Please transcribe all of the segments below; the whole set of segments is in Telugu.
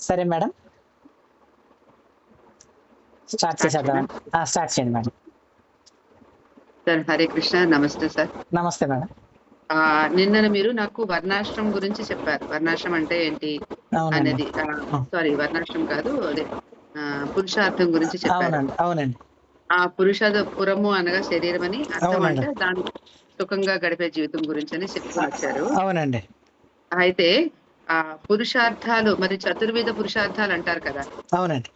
సరే మేడం, స్టార్ట్ చేసేద్దాం. స్టార్ట్ చేయండి మేడం. సార్ హరే కృష్ణ, నమస్తే సార్. నమస్తే మేడం. నిన్న మీరు నాకు వర్ణాశ్రమం గురించి చెప్పారు. వర్ణాశ్రమం అంటే ఏంటి అనేది. సారీ, వర్ణాశ్రమం కాదు, అదే పురుషార్థం గురించి చెప్పారు. అవునండి. ఆ పురము అనగా శరీరం అని అర్థం, అంటే దాని సుఖంగా గడిపే జీవితం గురించి అని చెప్పుకొని వచ్చారు. అవునండి. అయితే ఆ పురుషార్థాలు, మరి చతుర్వేద పురుషార్థాలు అంటారు కదా. అవునండి.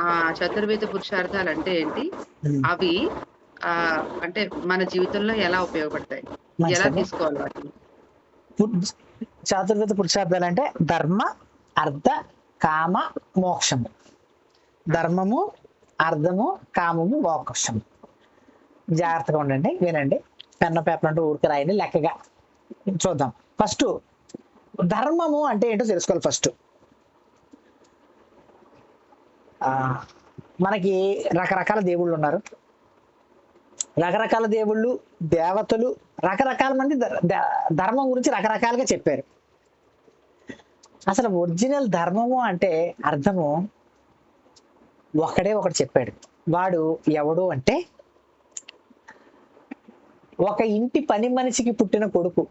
ఆ చతుర్వేద పురుషార్థాలు అంటే ఏంటి, అవి అంటే మన జీవితంలో ఎలా ఉపయోగపడతాయి, ఎలా తీసుకోవాలి వాటిని? చతుర్వేద పురుషార్థాలు అంటే ధర్మ, అర్థ, కామ, మోక్షము. ధర్మము, అర్థము, కామము, మోక్షము. జాగ్రత్తగా ఉండండి, వినండి. పెన్న పేపర్ అంటూ ఊరికి రాయండి, లెక్కగా చూద్దాం. ఫస్ట్ ధర్మము అంటే ఏంటో తెలుసుకోవాలి. ఫస్ట్ మనకి రకరకాల దేవుళ్ళు ఉన్నారు. రకరకాల దేవుళ్ళు, దేవతలు, రకరకాల మంది ధర్మం గురించి రకరకాలుగా చెప్పారు. అసలు ఒరిజినల్ ధర్మము అంటే అర్థము ఒకడే ఒకటి చెప్పాడు. వాడు ఎవడు అంటే, ఒక ఇంటి పని మనిషికి పుట్టిన కొడుకు.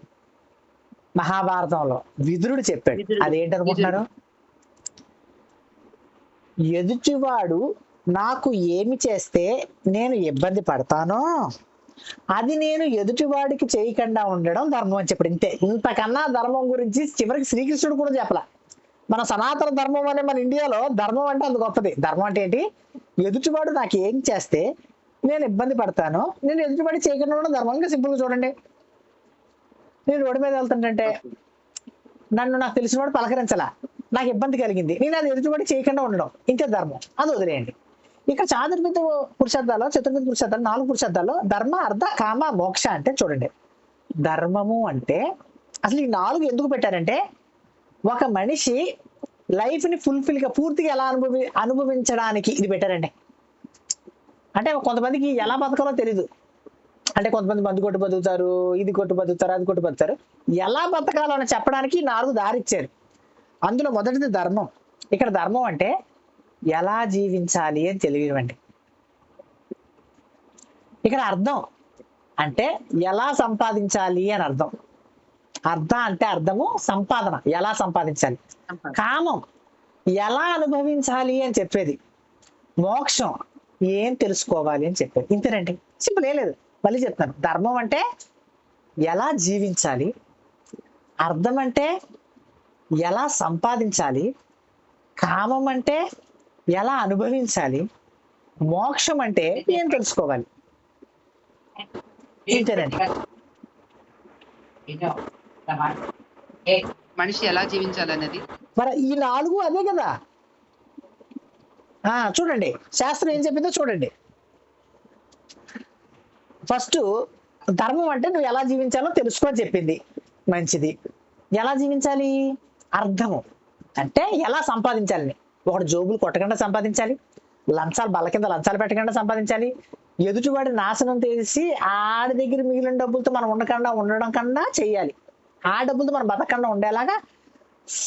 మహాభారతంలో విదురుడు చెప్పాడు. అదేంటనుకుంటున్నారు? ఎదుటివాడు నాకు ఏమి చేస్తే నేను ఇబ్బంది పడతానో అది నేను ఎదుటివాడికి చేయకుండా ఉండడం ధర్మం అని చెప్పాడు. ఇంతే. ఇంతకన్నా ధర్మం గురించి చివరికి శ్రీకృష్ణుడు కూడా చెప్పలా. మన సనాతన ధర్మం అనే మన ఇండియాలో ధర్మం అంటే అంత గొప్పది. ధర్మం అంటే ఏంటి? ఎదుటివాడు నాకు ఏం చేస్తే నేను ఇబ్బంది పడతాను, నేను ఎదుటివాడి చేయకుండా ఉండడం ధర్మం. ఇంకా సింపుల్గా చూడండి, నేను రోడ్డు మీద వెళ్తుంటే నన్ను నాకు తెలిసిన వాడు పలకరించలా, నాకు ఇబ్బంది కలిగింది, నేను అది ఎదుటివాడి చేయకుండా ఉండడం, ఇంతే ధర్మం. అది వదిలేయండి. ఇక్కడ చతుర్వేద పురుషార్థాలు 4 పురుషార్థాలు ధర్మ, అర్థ, కామ, మోక్ష అంటే చూడండి. ధర్మము అంటే అసలు ఈ 4 ఎందుకు పెట్టారంటే, ఒక మనిషి లైఫ్ ని ఫుల్ఫిల్ గా పూర్తిగా ఎలా అనుభవించడానికి ఇది పెట్టారండి. అంటే కొంతమందికి ఎలా బతకాలో తెలీదు. అంటే కొంతమంది మందు కొట్టు బతుకుతారు, ఇది కొట్టు బతుకుతారు, అది కొట్టు బతుకుతారు. ఎలా బతకాలో అని చెప్పడానికి 4 దారి ఇచ్చారు. అందులో మొదటిది ధర్మం. ఇక్కడ ధర్మం అంటే ఎలా జీవించాలి అని తెలియనివ్వండి. ఇక్కడ అర్థం అంటే ఎలా సంపాదించాలి అని అర్థం. అంటే అర్థము సంపాదన, ఎలా సంపాదించాలి. కామం ఎలా అనుభవించాలి అని చెప్పేది. మోక్షం ఏం తెలుసుకోవాలి అని చెప్పేది. ఇంతేనండి, సింపుల్. ఏం లేదు, మళ్ళీ చెప్తాను. ధర్మం అంటే ఎలా జీవించాలి, అర్థం అంటే ఎలా సంపాదించాలి, కామం అంటే ఎలా అనుభవించాలి, మోక్షం అంటే ఏం తెలుసుకోవాలి. ఇంతేనండి. మనిషి ఎలా జీవించాలనేది మరి ఈ 4 అదే కదా. చూడండి శాస్త్రం ఏం చెప్పిందో చూడండి. ఫస్ట్ ధర్మం అంటే నువ్వు ఎలా జీవించాలో తెలుసుకో చెప్పింది. మంచిది. ఎలా జీవించాలి? అర్థము అంటే ఎలా సంపాదించాలని. ఒకటి జోబులు కొట్టకుండా సంపాదించాలి, లంచాలు బల్ల కింద లంచాలు పెట్టకుండా సంపాదించాలి, ఎదుటివాడి నాశనం చేసి ఆడి దగ్గర మిగిలిన డబ్బులతో మనం ఉండడం కన్నా చెయ్యాలి. ఆ డబ్బులతో మనం బతకకుండా ఉండేలాగా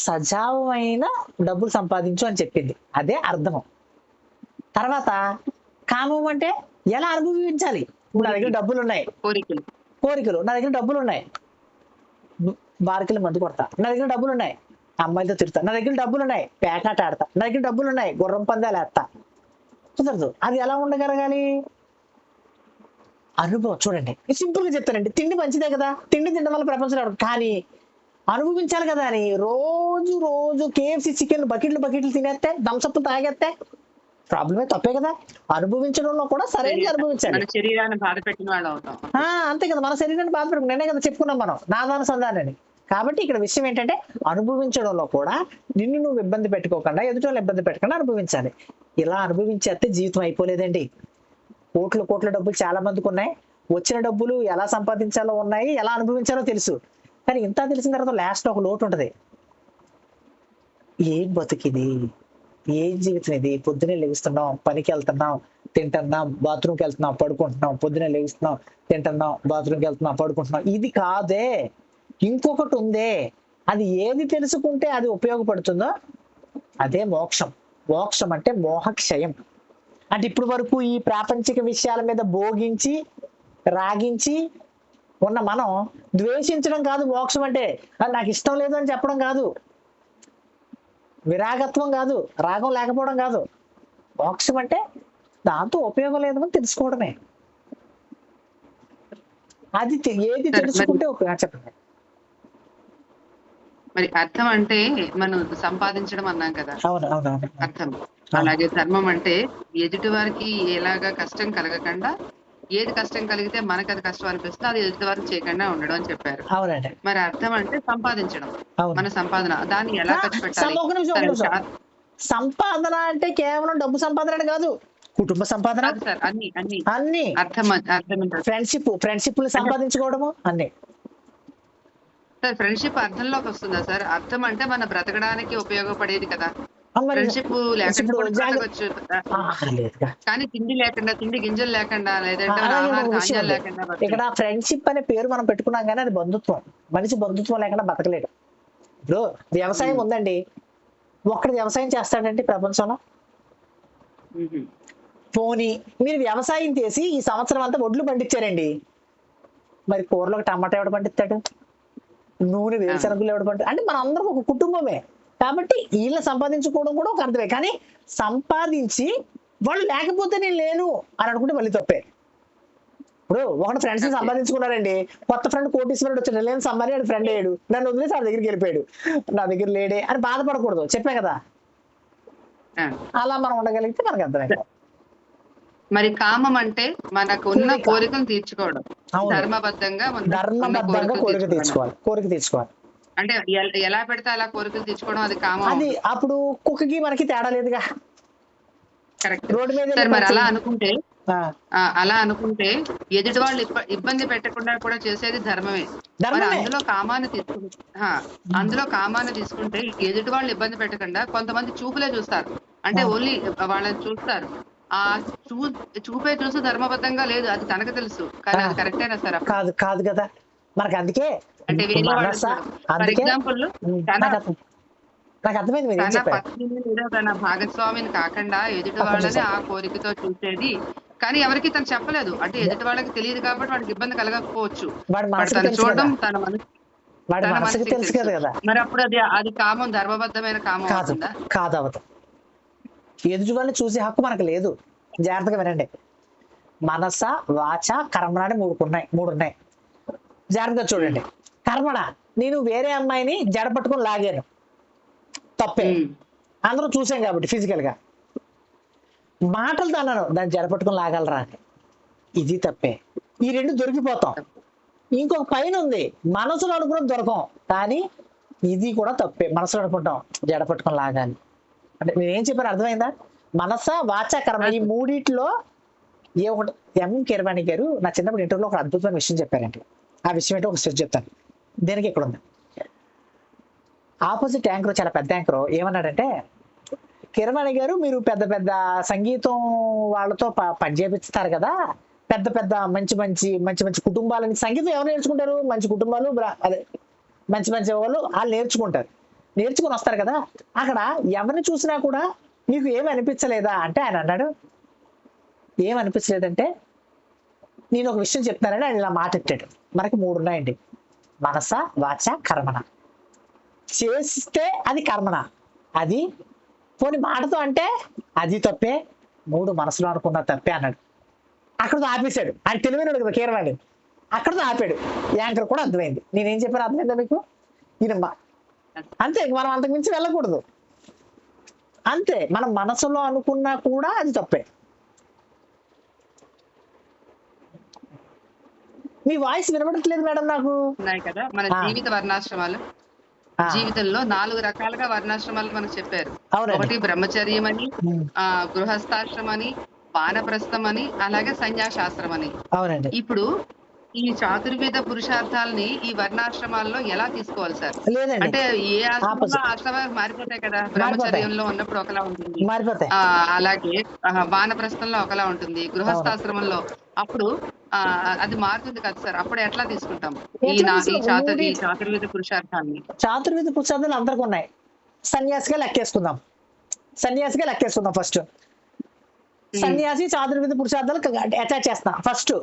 సజావమైన డబ్బులు సంపాదించు అని చెప్పింది. అదే అర్థము. తర్వాత కామం అంటే ఎలా అనుభవించాలి. ఇప్పుడు నా దగ్గర డబ్బులు ఉన్నాయి, కోరికలు. నా దగ్గర డబ్బులు ఉన్నాయి, బారికలు మందు కొడతా. నా దగ్గర డబ్బులు ఉన్నాయి, అమ్మాయిలతో తిరుగుతా. నా దగ్గర డబ్బులు ఉన్నాయి, పేకాట ఆడతా. నా దగ్గర డబ్బులు ఉన్నాయి, గుర్రం పందాలు వేస్తా. కుదరదు. అది ఎలా ఉండగలగాలి? అనుభవం. చూడండి, సింపుల్ గా చెప్తానండి. తిండి మంచిదే కదా, తిండి తినడం వల్ల ప్రపంచంలో, కానీ అనుభవించాలి కదా అని రోజు కేఎఫ్సి చికెన్ బకెట్లు తినేస్తే, థమ్సప్ తాగేస్తే ప్రాబ్లమే, తప్పే కదా. అనుభవించడంలో కూడా సరైన అనుభవించాలి. శరీరాన్ని బాధ పెట్టిన వాళ్ళు అవుతాం. అంతే కదా, మన శరీరాన్ని బాధ పెట్టు. నేనే కదా చెప్పుకున్నాం మనం, నాదానుసంధానని. కాబట్టి ఇక్కడ విషయం ఏంటంటే, అనుభవించడంలో కూడా నిన్ను నువ్వు ఇబ్బంది పెట్టుకోకుండా, ఎదుటి వాళ్ళు ఇబ్బంది పెట్టకుండా అనుభవించాలి. ఇలా అనుభవించేస్తే జీవితం అయిపోలేదండి. కోట్ల డబ్బులు చాలా మందికి ఉన్నాయి. వచ్చిన డబ్బులు ఎలా సంపాదించాలో ఉన్నాయి, ఎలా అనుభవించాలో తెలుసు. కానీ ఇంత తెలిసిన తర్వాత లాస్ట్ ఒక లోటు ఉంటది. ఏం బతుకిది, ఏం జీవితం ఇది? పొద్దునే లెగుస్తున్నాం, పనికి వెళ్తున్నాం, తింటున్నాం, బాత్రూమ్కి వెళ్తున్నాం, పడుకుంటున్నాం, పొద్దునే లెగుస్తున్నాం, తింటున్నాం, బాత్రూమ్కి వెళ్తున్నాం, పడుకుంటున్నాం. ఇది కాదే, ఇంకొకటి ఉందే. అది ఏది తెలుసుకుంటే అది ఉపయోగపడుతుందో అదే మోక్షం. మోక్షం అంటే మోహక్షయం. అంటే ఇప్పుడు వరకు ఈ ప్రాపంచిక విషయాల మీద భోగించి రాగించి ఉన్న మనం ద్వేషించడం కాదు మోక్షం అంటే. అది నాకు ఇష్టం లేదు అని చెప్పడం కాదు, విరాగత్వం కాదు, రాగం లేకపోవడం కాదు. మోక్షం అంటే దాంతో ఉపయోగం లేదు అని తెలుసుకోవడమే. అది ఏది తెలుసుకుంటే చెప్పండి. మరి అర్థం అంటే మనం సంపాదించడం అన్నాం కదా, అవును అవును అర్థం. అలాగే ధర్మం అంటే ఎదుటి వారికి ఎలాగా కష్టం కలగకుండా, ఏది కష్టం కలిగితే మనకు అది కష్టం అనిపిస్తుంది అది ఎదుటి వారికి చేయకుండా ఉండడం అని చెప్పారు. అవునండి. మరి అర్థం అంటే సంపాదించడం, మన సంపాదన, దాన్ని ఎలా ఖర్చు పెట్టాలి? సంపాదన అంటే కేవలం డబ్బు సంపాదన కాదు, కుటుంబ సంపాదన, సార్ అన్ని అన్ని అన్ని అర్థం ఫ్రెండ్షిప్ సంపాదించుకోవడము అన్ని. సార్ ఫ్రెండ్షిప్ అర్థంలోకి వస్తుందా సార్? అర్థం అంటే మన బ్రతకడానికి ఉపయోగపడేది కదా. ఫ్రెండ్షిప్ కానీ తిండి లేకుండా, తిండి గింజలు లేకుండా, లేదంటే ధాన్యాలు లేకుండా. ఇక్కడ ఫ్రెండ్షిప్ అనే పేరు మనం పెట్టుకున్నాం కానీ అది బంధుత్వం. మనిషి బంధుత్వం లేకుండా బతకలేడు. ఇప్పుడు వ్యవసాయం ఉందండి, ఒక్కడు వ్యవసాయం చేస్తాడంటే ప్రపంచంలో? పోనీ మీరు వ్యవసాయం చేసి ఈ సంవత్సరం అంతా వడ్లు పండించారండి, మరి కూరలోకి టమాటా ఎవడు పండిస్తాడు? నూనె వేరుశనగులు ఎవడు పండి? అంటే మన అందరం ఒక కుటుంబమే కాబట్టి వీళ్ళ సంపాదించుకోవడం కూడా ఒక అర్థమే. కానీ సంపాదించి వాళ్ళు లేకపోతే నేను లేను అని అనుకుంటే మళ్ళీ తప్పే. ఇప్పుడు ఒకటి ఫ్రెండ్స్ సంపాదించుకున్నారండి, కొత్త ఫ్రెండ్ కోటీశ్వరుడు వచ్చాడు, లేని సమ్మరి ఆడు ఫ్రెండ్ అయ్యాడు, నన్ను వదిలేసి ఆ దగ్గరికి వెళ్ళిపోయాడు, నా దగ్గర లేడే అని బాధపడకూడదు, చెప్పే కదా. అలా మనం ఉండగలిగితే మనకు అర్థమైంది. మరి కామం అంటే మనకు ఉన్న కోరికను తీర్చుకోవడం, ధర్మబద్ధంగా కోరిక తీర్చుకోవాలి. అంటే ఎలా పెడితే అలా కోరికలు తీర్చుకోవడం అది కామం. అది అప్పుడు కుక్కకి మనకి తేడా లేదుగా. కరెక్ట్. మరి అలా అనుకుంటే ఎదుటి వాళ్ళు ఇబ్బంది పెట్టకుండా కూడా చేసేది ధర్మమే. మరి అందులో కామాన్ని తీసుకుంటే ఎదుటి వాళ్ళు ఇబ్బంది పెట్టకుండా కొంతమంది చూపులే చూస్తారు, అంటే ఓన్లీ వాళ్ళని చూస్తారు. ఆ చూపే చూసి ధర్మబద్ధంగా లేదు, అది తనకు తెలుసు, కానీ అది కరెక్టేనా సార్? కాదు కదా. మనకి అందుకే అంటే ఫర్ ఎగ్జాంపుల్ తన భాగస్వామిని కాకుండా ఎదుటి వాళ్ళని ఆ కోరికతో చూసేది, కానీ ఎవరికి తను చెప్పలేదు, అంటే ఎదుటి వాళ్ళకి తెలియదు కాబట్టి వాడికి ఇబ్బంది కలగకపోవచ్చు. తను చూడడం తన మనసుకి తెలుసు కదా. మరి అప్పుడు అది కామం, ధర్మబద్ధమైన కామం కాదవదు. ఎదుటి వాళ్ళని చూసే హక్కు మనకు లేదు. జాగ్రత్తగా వినండి. మనస వాచ కర్మణ అని మూడు ఉన్నాయి. జాగ్రత్తగా చూడండి. కర్మణ, నేను వేరే అమ్మాయిని జడ పట్టుకొని లాగాను, తప్పే, అందరూ చూసాం కాబట్టి ఫిజికల్ గా. మాటలతో అన్నాను దాన్ని జడ పట్టుకొని లాగలరా అని, ఇది తప్పే. ఈ రెండు దొరికిపోతాం. ఇంకొక పైన ఉంది, మనసులో అనుకున్నది దొరకం, కానీ ఇది కూడా తప్పే. మనసులో అనుకుంటాం జడ పట్టుకొని లాగాలి అంటే నేనేం చెప్పాను అర్థమైందా? మనస వాచ కర్మ, ఈ మూడిట్లో ఏ ఒకటి. ఎం కీరవాణి గారు నా చిన్నప్పుడు ఇంటర్వ్యూలో ఒక అద్భుతమైన విషయం చెప్పారండి. ఆ విషయం ఏంటో ఒక స్టెప్ చెప్తాను. దేనికి ఇక్కడ ఉంది, ఆపోజిట్ యాంకర్, చాలా పెద్ద యాంకర్ ఏమన్నాడంటే, కీరవాణి గారు మీరు పెద్ద పెద్ద సంగీతం వాళ్ళతో పని చేపిస్తారు కదా, పెద్ద పెద్ద మంచి మంచి మంచి మంచి కుటుంబాలని సంగీతం ఎవరు నేర్చుకుంటారు? మంచి కుటుంబాలు, అదే మంచి మంచి వాళ్ళు నేర్చుకుంటారు, నేర్చుకుని వస్తారు కదా. అక్కడ ఎవరిని చూసినా కూడా నీకు ఏమి అనిపించలేదా అంటే ఆయన అన్నాడు, ఏమనిపించలేదంటే నేను ఒక విషయం చెప్తున్నానని ఆయన ఇలా మాట ఎత్తాడు. మనకి 3 ఉన్నాయండి, మనస వాచ కర్మణ. చేస్తే అది కర్మణ, అది పోనీ మాటతో అంటే అది తప్పే, 3 మనసులో అనుకున్న తప్పే అన్నాడు. అక్కడతో ఆపేశాడు. ఆయన తెలివైనడు కదా కీరవాణి, అక్కడతో ఆపాడు. యాంకర్ కూడా అర్థమైంది నేనేం చెప్పాను, అర్థమైందా మీకు? ఈయనమ్మ అంతే, మనం అంతకు మించి వెళ్ళకూడదు. అంతే, మనం మనసులో అనుకున్నా కూడా అది తప్పే. మీ వాయిస్ వినబడట్లేదు మేడం నాకు. ఉన్నాయి కదా మన జీవిత వర్ణాశ్రమాలు. జీవితంలో 4 రకాలుగా వర్ణాశ్రమాలు మనకు చెప్పారు. ఒకటి బ్రహ్మచర్యం అని, గృహస్థాశ్రమం అని, వానప్రస్థం అని, అలాగే సన్యాసాశ్రమం అని. అవునండి. ఇప్పుడు ఈ చాతుర్వేద పురుషార్థాలని ఈ వర్ణాశ్రమాల్లో ఎలా తీసుకోవాలి సార్? అంటే ఏ ఆశ్రమాలు మారిపోతాయి కదా. బ్రహ్మచర్యంలో ఉన్నప్పుడు ఒకలా ఉంటుంది, అలాగే వానప్రస్థంలో ఒకలా ఉంటుంది, గృహస్థాశ్రమంలో అప్పుడు అది మారుతుంది కదా సార్. అప్పుడు ఎట్లా తీసుకుంటాం ఈ చాతుర్వేద పురుషార్థాన్ని? చాతుర్వేద పురుషార్థాలు అందరికీ ఉన్నాయి, సన్యాసిగా లెక్కేసుకుందాం. సన్యాసిగా లెక్కేసుకుందాం ఫస్ట్. సన్యాసి చాతుర్విధ పురుషార్థాలు అటాచ్ చేస్తున్నా. ఫస్ట్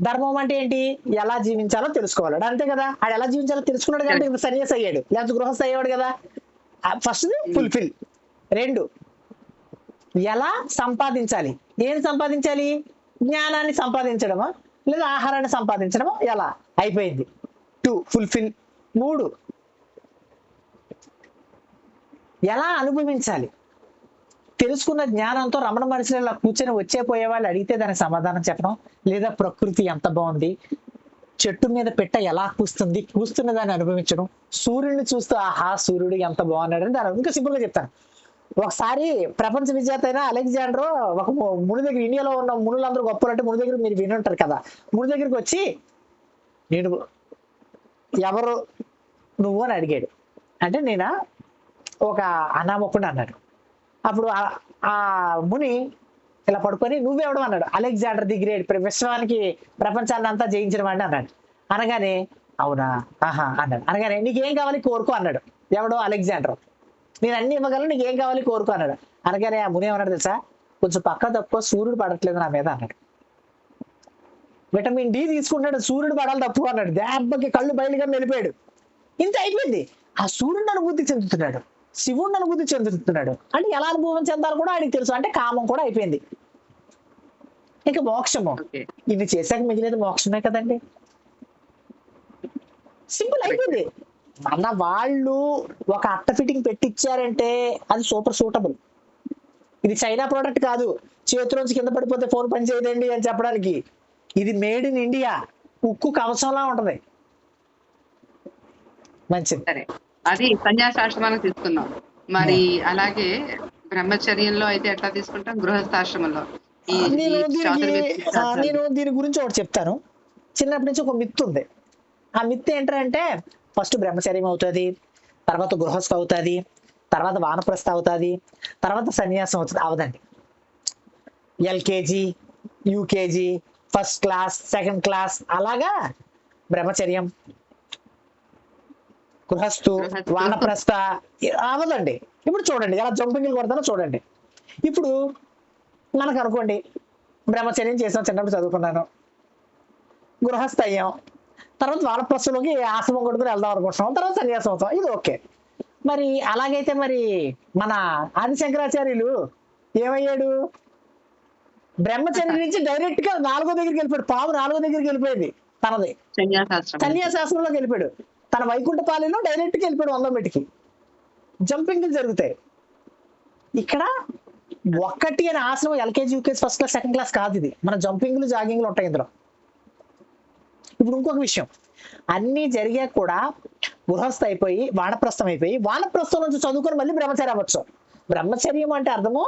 ధర్మం అంటే ఏంటి? ఎలా జీవించాలో తెలుసుకోవాలి, అంతే కదా. ఆడు ఎలా జీవించాలో తెలుసుకున్నాడు కాబట్టి ఇప్పుడు సన్యాసి అయ్యాడు, లేకపోతే గృహస్థ అయ్యేవాడు కదా. First fulfil. 2 ఎలా సంపాదించాలి? ఏం సంపాదించాలి? జ్ఞానాన్ని సంపాదించడమా లేదా ఆహారాన్ని సంపాదించడమా? ఎలా అయిపోయింది. 2 ఫుల్ఫిల్. 3 ఎలా అనుభవించాలి? తెలుసుకున్న జ్ఞానంతో రమణ మహర్షి ఇలా కూర్చొని వచ్చే పోయే వాళ్ళు అడిగితే దానికి సమాధానం చెప్పడం, లేదా ప్రకృతి ఎంత బాగుంది, చెట్టు మీద పెట్ట ఎలా కూస్తుంది, కూస్తున్న దాన్ని అనుభవించడం, సూర్యుడిని చూస్తూ ఆహా సూర్యుడు ఎంత బాగున్నాడు అని దాని ఇంకా సింపుల్ గా చెప్తాను. ఒకసారి ప్రపంచ విజేత అయిన అలెగ్జాండర్ ఒక ముని దగ్గర, ఇండియాలో ఉన్న మునులందరూ గొప్పలు అంటే ముని దగ్గర మీరు వినుంటారు కదా. ముని దగ్గరికి వచ్చి నేను ఎవరు నువ్వు అని అడిగాడు. అంటే నేను ఒక అనామకుడు అన్నాడు. అప్పుడు ఆ ముని ఇలా పడుకొని నువ్వెవడం అన్నాడు. అలెగ్జాండర్ ది గ్రేట్, విశ్వానికి ప్రపంచాన్ని అంతా జయించిన వాడిని అన్నాడు. అనగానే అవునా ఆహా అన్నాడు. అనగానే నీకేం కావాలి కోరుకో అన్నాడు. ఎవడో అలెగ్జాండర్. నేను అన్ని ఇవ్వగలను, నీకు ఏం కావాలి కోరుకో అన్నాడు. అనగానే ఆ ముని ఏమన్నాడు తెలుసా? కొంచెం పక్క తక్కువ, సూర్యుడు పడట్లేదు నా మీద అన్నాడు. విటమిన్ డి తీసుకుంటాడు, సూర్యుడు పడాలి తప్పు అన్నాడు. దెబ్బకి కళ్ళు బయలుగా వెళ్ళిపోయాడు. ఇంత అయిపోయింది. ఆ సూర్యుడు అనుభూతి చెందుతున్నాడు, శివుడిని అనుభూతి చెందుతున్నాడు. అంటే ఎలా అనుభవం చెందాలి కూడా ఆయనకి తెలుసు. అంటే కామం కూడా అయిపోయింది. ఇక మోక్షము, ఇవి చేశాక మిగిలేదు మోక్షమే కదండి. సింపుల్ అయిపోయింది. మన వాళ్ళు ఒక అట్ట ఫిట్టింగ్ పెట్టించారంటే అది సూపర్ సూటబుల్. ఇది చైనా ప్రోడక్ట్ కాదు, చేతిలోంచి కింద పడిపోతే ఫోన్ పని చేయదండి అని చెప్పడానికి. ఇది మేడ్ ఇన్ ఇండియా, ఉక్కు కవచంలా ఉంటది. మంచిది. అది సన్యాసాశ్రమానికి తీసుకుందాం. మరి అలాగే బ్రహ్మచర్యంలో అయితే ఎట్లా తీసుకుంటాం, గృహస్థాశ్రమంలో? నేను దీని గురించి ఒకటి చెప్తాను. చిన్నప్పటి నుంచి ఒక మిత్ ఉంది. ఆ మిత్ ఏంటంటే ఫస్ట్ బ్రహ్మచర్యం అవుతుంది, తర్వాత గృహస్థ అవుతుంది, తర్వాత వానప్రస్థ అవుతుంది, తర్వాత సన్యాసం అవుతుంది. అవదండి. LKG, UKG, first class, second class అలాగా బ్రహ్మచర్యం, గృహస్థు, వానప్రస్థ అవదండి. ఇప్పుడు చూడండి ఎలా జంపింగ్లు కొడతానో చూడండి. ఇప్పుడు మనకు అనుకోండి బ్రహ్మచర్యం చేసాం, చిన్నప్పుడు చదువుకున్నాను, గృహస్థ అయ్యాం, తర్వాత వానప్రస్థలోకి ఆశ్రమం కొడుకుని వెళ్దాం అనుకుంటున్నాం, తర్వాత సన్యాసం అవుతాం. ఇది ఓకే. మరి అలాగైతే మరి మన ఆదిశంకరాచార్యులు ఏమయ్యాడు? బ్రహ్మచర్యం నుంచి డైరెక్ట్ గా 4వ దగ్గరికి వెళ్ళిపోయాడు. పాము 4వ దగ్గరికి వెళ్ళిపోయింది తనది, సన్యాసాశ్రమంలోకి వెళ్ళిపోయాడు. తన వైకుంఠపాలిలో డైరెక్ట్ గా వెళ్ళిపోయాడు 100 మెట్టుకి. జంపింగ్లు జరుగుతాయి ఇక్కడ. 1 అని ఆశ్రమం LKG, UKG, first class, second class కాదు. ఇది మన జంపింగ్లు జాగింగ్లు ఉంటాయి ఇందులో. ఇప్పుడు ఇంకొక విషయం, అన్ని జరిగా కూడా గృహస్థ అయిపోయి వానప్రస్థం అయిపోయి వానప్రస్థం నుంచి చదువుకొని మళ్ళీ బ్రహ్మచర్యం అవ్వచ్చు. బ్రహ్మచర్యం అంటే అర్థము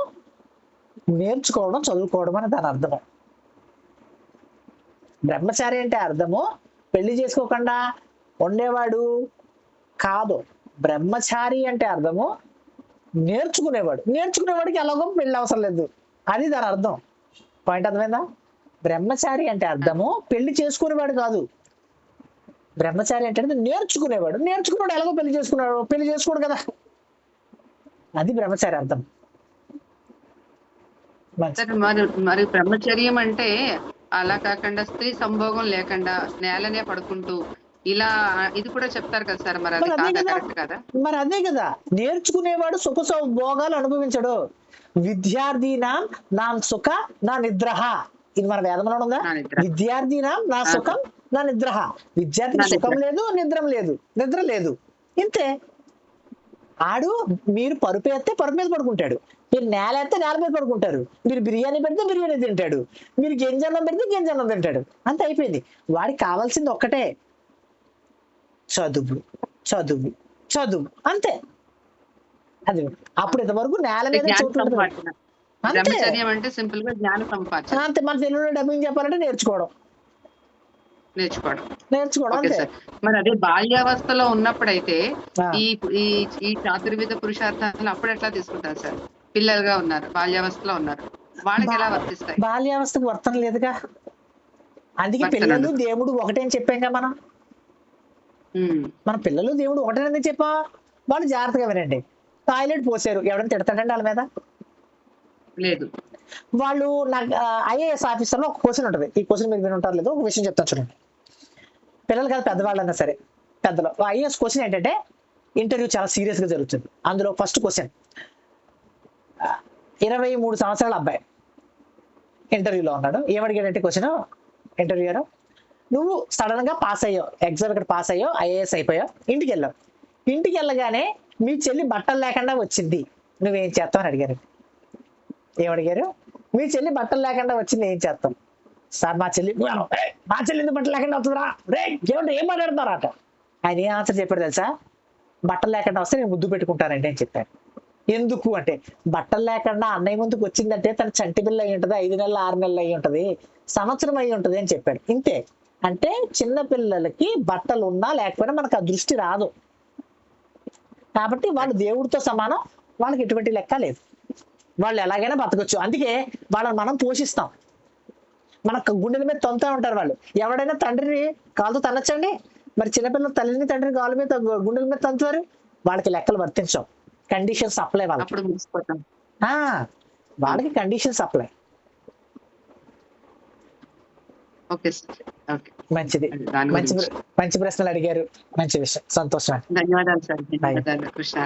నేర్చుకోవడం, చదువుకోవడం అని దాని అర్థము. బ్రహ్మచారి అంటే అర్థము పెళ్లి చేసుకోకుండా ఉండేవాడు కాదు. బ్రహ్మచారి అంటే అర్థము నేర్చుకునేవాడు. నేర్చుకునేవాడికి ఎలాగో పెళ్లి అవసరం లేదు, అది దాని అర్థం. పాయింట్ అర్థమైందా? బ్రహ్మచారి అంటే అర్థము పెళ్లి చేసుకునేవాడు కాదు. బ్రహ్మచారి అంటే నేర్చుకునేవాడు. నేర్చుకున్నాడు ఎలాగో పెళ్లి చేసుకున్నాడు, పెళ్లి చేసుకోడు కదా, అది బ్రహ్మచారి అర్థం. మరి బ్రహ్మచర్యం అంటే అలా కాకుండా స్త్రీ సంభోగం లేకుండా నేలనే పడుకుంటూ ఇలా ఇది కూడా చెప్తారు కదా సార్. మరి అది కరెక్ట్ కదా? మరి అదే కదా, నేర్చుకునేవాడు సుఖ భోగాలు అనుభవించడు. విద్యార్థినాం నా సుఖ నా నిద్రహ, ఇది మన వేదంలో ఉందా? విద్యార్థినాం నా సుఖం నా నిద్రహ. విద్యార్థికి సుఖం లేదు, నిద్ర లేదు, ఇంతే. ఆడు మీరు పరుపు ఎత్తే పరుపు మీద పడుకుంటాడు, మీరు నేల ఎత్తే నేల మీద పడుకుంటారు, మీరు బిర్యానీ పెడితే బిర్యానీ తింటాడు, మీరు గింజన్నం పెడితే గింజన్నం తింటాడు. అంత అయిపోయింది. వాడికి కావాల్సింది ఒక్కటే, చదువు చదువు చదువు, అంతే. అది అప్పుడు ఇంతవరకు నేల మీద అంటే సింపుల్ గా జ్ఞాన సంపాదన అంతే. మన తెలుగులో డబ్బింగ్ చెప్పాలంటే నేర్చుకోవడం. మరి అదే బాల్యావస్థలో ఉన్నప్పుడైతే ఈ చాతుర్విధ పురుషార్థాలను అప్పుడు ఎట్లా తీసుకుంటారు సార్? పిల్లలుగా ఉన్నారు, బాల్యావస్థలో ఉన్నారు, వాళ్ళకి ఎలా వర్తిస్తాయి? బాల్యావస్థకు వర్తం లేదుగా, అందుకే పిల్లలు దేవుడు ఒకటే అని చెప్పాం మనం. మన పిల్లలు దేవుడు ఒకటేనని చెప్పా. వాళ్ళు జాగ్రత్తగా వినండి. టాయిలెట్ పోసారు, ఎవరైనా తిడతాడండి వాళ్ళ మీద? లేదు. వాళ్ళు నాకు ఐఏఎస్ ఆఫీసర్లో ఒక క్వశ్చన్ ఉంటుంది, ఈ క్వశ్చన్ మీరు వినుంటారు లేదు, ఒక విషయం చెప్తాను చూడండి. పిల్లలు కాదు పెద్దవాళ్ళన్నా సరే, పెద్దలు ఐఏఎస్ క్వశ్చన్ ఏంటంటే, ఇంటర్వ్యూ చాలా సీరియస్ గా జరుగుతుంది. అందులో ఫస్ట్ క్వశ్చన్, 23 సంవత్సరాల అబ్బాయి ఇంటర్వ్యూలో ఉన్నాడు. ఏమడిగాడంటే క్వశ్చన్ ఇంటర్వ్యూయర్, నువ్వు సడన్ గా పాస్ అయ్యావు, ఎగ్జామ్ ఇక్కడ పాస్ అయ్యావు, ఐఏఎస్ అయిపోయావు, ఇంటికి వెళ్ళావు. ఇంటికి వెళ్ళగానే మీ చెల్లి బట్టలు లేకుండా వచ్చింది, నువ్వేం చేస్తావు అని అడిగారు. ఏమడిగారు? మీ చెల్లి బట్టలు లేకుండా వచ్చింది, ఏం చేస్తాం? సార్ మా చెల్లి ఎందుకు బట్టలు లేకుండా వస్తుందిరా, రే ఏమంటే ఏం మాట్లాడుతున్నారా అట. ఆయన ఏం ఆన్సర్ చెప్పాడు తెలుసా? బట్టలు లేకుండా వస్తే నేను ముద్దు పెట్టుకుంటానండి అని చెప్పాను. ఎందుకు అంటే, బట్టలు లేకుండా అన్నయ్య ముందుకు వచ్చిందంటే తన చంటి పిల్ల అయి ఉంటుంది, 5 నెలలు 6 నెలలు అయి ఉంటది, సంవత్సరం అయి ఉంటది అని చెప్పాడు. ఇంతే. అంటే చిన్న పిల్లలకి బట్టలు ఉన్నా లేకపోయినా మనకు ఆ దృష్టి రాదు, కాబట్టి వాళ్ళు దేవుడితో సమానం, వాళ్ళకి ఎటువంటి లెక్క లేదు, వాళ్ళు ఎలాగైనా బతకొచ్చు. అందుకే వాళ్ళని మనం పోషిస్తాం. మన గుండెల మీద తొంతా ఉంటారు వాళ్ళు. ఎవడైనా తండ్రిని కాలుతో తనొచ్చండి, మరి చిన్నపిల్లలు తల్లిని తండ్రిని కాళ్ళ మీద గుండెల మీద తంతుతారు, వాళ్ళకి లెక్కలు వర్తించవు, కండిషన్స్ అప్లై వాళ్ళకి. వాళ్ళకి కండిషన్స్ అప్లై. మంచిది, మంచి ప్రశ్నలు అడిగారు, మంచి విషయం, సంతోషం. ధన్యవాదాలు సార్. ధన్యవాదాలు కృష్ణ.